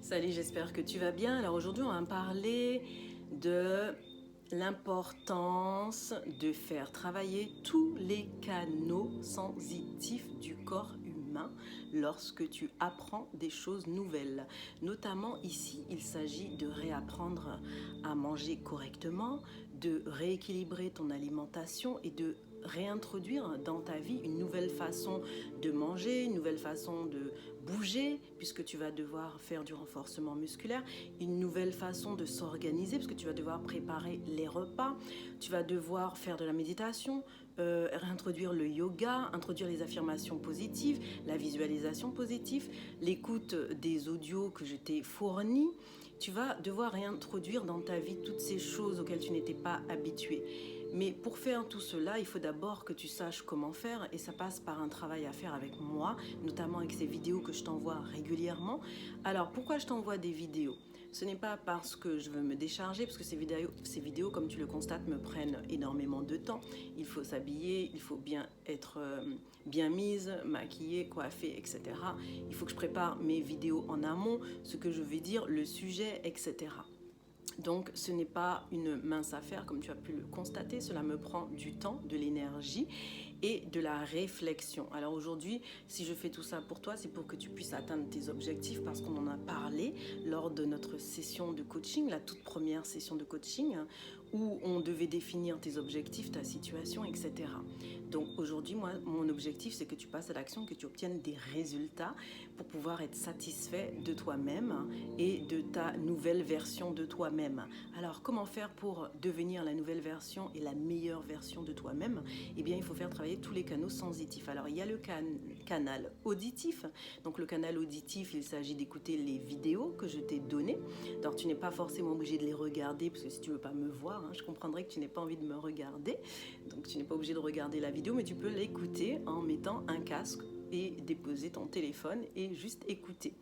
Salut, j'espère que tu vas bien. Alors aujourd'hui, on va parler de l'importance de faire travailler tous les canaux sensitifs du corps humain lorsque tu apprends des choses nouvelles. Notamment ici, il s'agit de réapprendre à manger correctement, de rééquilibrer ton alimentation et de réintroduire dans ta vie une nouvelle façon de manger, une nouvelle façon de bouger, puisque tu vas devoir faire du renforcement musculaire, une nouvelle façon de s'organiser, parce que tu vas devoir préparer les repas, tu vas devoir faire de la méditation, réintroduire le yoga, introduire les affirmations positives, la visualisation positive, l'écoute des audios que je t'ai fournis. Tu vas devoir réintroduire dans ta vie toutes ces choses auxquelles tu n'étais pas habitué. Mais pour faire tout cela, il faut d'abord que tu saches comment faire et ça passe par un travail à faire avec moi, notamment avec ces vidéos que je t'envoie régulièrement. Alors pourquoi je t'envoie des vidéos? Ce n'est pas parce que je veux me décharger, parce que ces vidéos, comme tu le constates, me prennent énormément de temps. Il faut s'habiller, il faut bien être bien mise, maquillée, coiffée, etc. Il faut que je prépare mes vidéos en amont, ce que je vais dire, le sujet, etc. Donc ce n'est pas une mince affaire comme tu as pu le constater, cela me prend du temps, de l'énergie et de la réflexion. Alors aujourd'hui, si je fais tout ça pour toi, c'est pour que tu puisses atteindre tes objectifs parce qu'on en a parlé lors de notre session de coaching, la toute première session de coaching où on devait définir tes objectifs, ta situation, etc. Donc aujourd'hui, moi, mon objectif, c'est que tu passes à l'action, que tu obtiennes des résultats pour pouvoir être satisfait de toi-même et de ta nouvelle version de toi-même. Alors, comment faire pour devenir la nouvelle version et la meilleure version de toi-même? Eh bien, il faut faire travailler tous les canaux sensitifs. Alors, il y a le canal auditif. Donc, le canal auditif, il s'agit d'écouter les vidéos que je t'ai données. Alors, tu n'es pas forcément obligé de les regarder, parce que si tu ne veux pas me voir, je comprendrais que tu n'aies pas envie de me regarder. Donc, tu n'es pas obligé de regarder la vidéo, mais tu peux l'écouter en mettant un casque et déposer ton téléphone et juste écouter.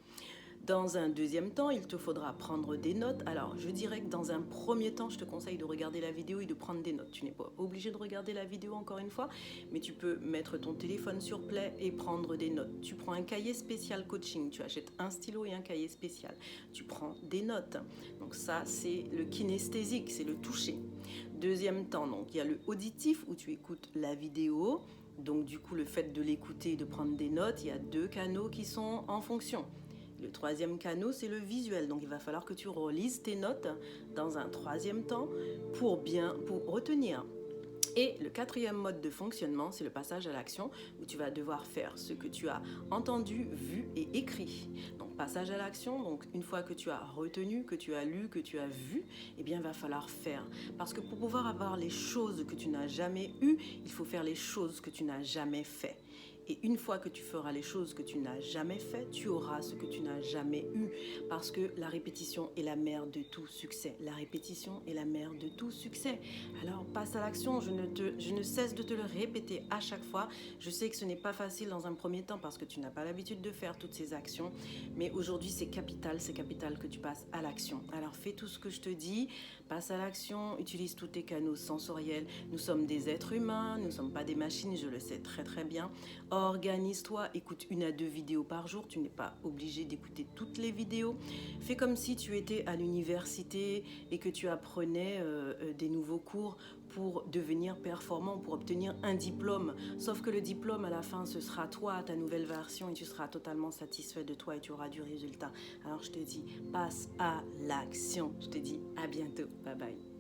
Dans un deuxième temps, il te faudra prendre des notes. Alors, je dirais que dans un premier temps, je te conseille de regarder la vidéo et de prendre des notes. Tu n'es pas obligé de regarder la vidéo encore une fois, mais tu peux mettre ton téléphone sur play et prendre des notes. Tu prends un cahier spécial coaching, tu achètes un stylo et un cahier spécial. Tu prends des notes. Donc ça, c'est le kinesthésique, c'est le toucher. Deuxième temps, donc il y a le auditif où tu écoutes la vidéo. Donc du coup, le fait de l'écouter et de prendre des notes, il y a deux canaux qui sont en fonction. Le troisième canal, c'est le visuel. Donc, il va falloir que tu relises tes notes dans un troisième temps pour retenir. Et le quatrième mode de fonctionnement, c'est le passage à l'action où tu vas devoir faire ce que tu as entendu, vu et écrit. Donc, passage à l'action, donc une fois que tu as retenu, que tu as lu, que tu as vu, eh bien, il va falloir faire. Parce que pour pouvoir avoir les choses que tu n'as jamais eues, il faut faire les choses que tu n'as jamais fait. Et une fois que tu feras les choses que tu n'as jamais fait, tu auras ce que tu n'as jamais eu. Parce que la répétition est la mère de tout succès. La répétition est la mère de tout succès. Alors passe à l'action, je ne cesse de te le répéter à chaque fois. Je sais que ce n'est pas facile dans un premier temps parce que tu n'as pas l'habitude de faire toutes ces actions. Mais aujourd'hui, c'est capital que tu passes à l'action. Alors fais tout ce que je te dis, passe à l'action, utilise tous tes canaux sensoriels. Nous sommes des êtres humains, nous ne sommes pas des machines, je le sais très très bien. Organise-toi, écoute 1 à 2 vidéos par jour, tu n'es pas obligé d'écouter toutes les vidéos. Fais comme si tu étais à l'université et que tu apprenais des nouveaux cours pour devenir performant, pour obtenir un diplôme. Sauf que le diplôme, à la fin, ce sera toi, ta nouvelle version, et tu seras totalement satisfait de toi et tu auras du résultat. Alors je te dis, passe à l'action. Je te dis à bientôt. Bye bye.